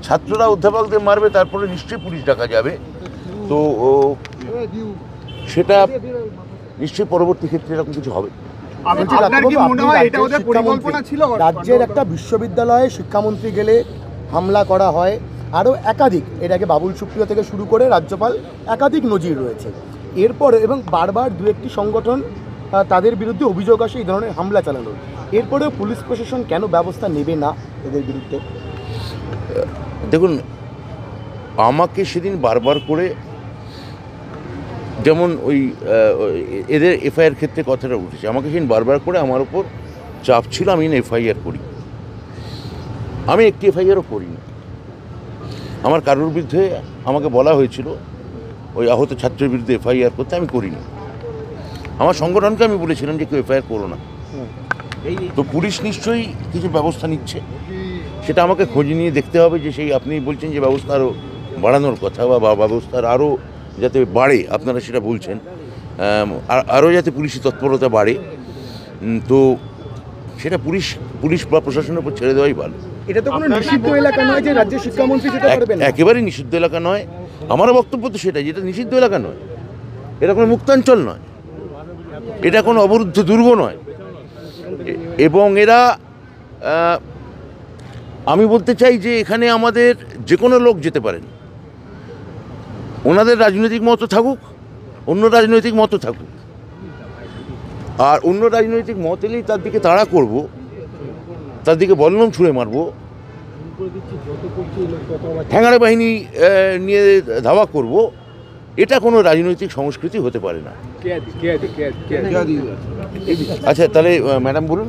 ছাত্ররা অধ্যাপকদের মারবে, তারপরে নিশ্চয়ই পুলিশ ডাকা যাবে। তো সেটা নিশ্চয়ই পরবর্তী ক্ষেত্রে এরকম কিছু হবে। রাজ্যের একটা বিশ্ববিদ্যালয়ে শিক্ষামন্ত্রী গেলে হামলা করা হয়, আরও একাধিক, এর আগে বাবুল সুপ্রিয় থেকে শুরু করে রাজ্যপাল, একাধিক নজির রয়েছে। এরপরে এবং বারবার দু একটি সংগঠন তাদের বিরুদ্ধে অভিযোগ আসে এই ধরনের হামলা চালানোর। এরপরেও পুলিশ প্রশাসন কেন ব্যবস্থা নেবে না এদের বিরুদ্ধে? দেখুন, আমাকে সেদিন বারবার করে, যেমন ওই এদের এফআইআর ক্ষেত্রে কথাটা উঠেছে, আমাকে সেদিন বারবার করে আমার ওপর চাপ ছিল আমি এফআইআর করি। আমি একটি এফআইআরও করিনি। আমার কারোর বিরুদ্ধে আমাকে বলা হয়েছিল ওই আহত ছাত্রের বিরুদ্ধে এফআইআর করতে, আমি করিনি। আমার সংগঠনকে আমি বলেছিলাম যে কেউ এফআইআর করো না। তো পুলিশ নিশ্চয়ই কিছু ব্যবস্থা নিচ্ছে, সেটা আমাকে খোঁজ নিয়ে দেখতে হবে যে সেই আপনি বলছেন যে ব্যবস্থা আরও বাড়ানোর কথা বা ব্যবস্থার আরও যাতে বাড়ে, আপনারা সেটা বলছেন, আরও যাতে পুলিশি তৎপরতা বাড়ে, তো সেটা পুলিশ বা প্রশাসনের উপর ছেড়ে দেওয়াই ভালো। এটা তো কোনো নিষিদ্ধ এলাকা নয় যে রাজ্যের শিক্ষামন্ত্রী যেটা করবেন। একেবারেই নিষিদ্ধ এলাকা নয়, আমারও বক্তব্য তো সেটাই, যেটা নিষিদ্ধ এলাকা নয়, এটা কোনো মুক্তাঞ্চল নয়, এটা কোনো অবরুদ্ধ দুর্গ নয়। এবং এরা, আমি বলতে চাই যে এখানে আমাদের যে কোনো লোক যেতে পারেন, ওনাদের রাজনৈতিক মত থাকুক, অন্য রাজনৈতিক মত থাকুক, আর অন্য রাজনৈতিক মত এলেই তার দিকে তাড়া করব, তার দিকে বল্লম ছুঁড়ে মারব, ঠ্যাঙাড়ে বাহিনী নিয়ে ধাওয়া করব, এটা কোনো রাজনৈতিক সংস্কৃতি হতে পারে না। আচ্ছা, তাহলে ম্যাডাম বলুন।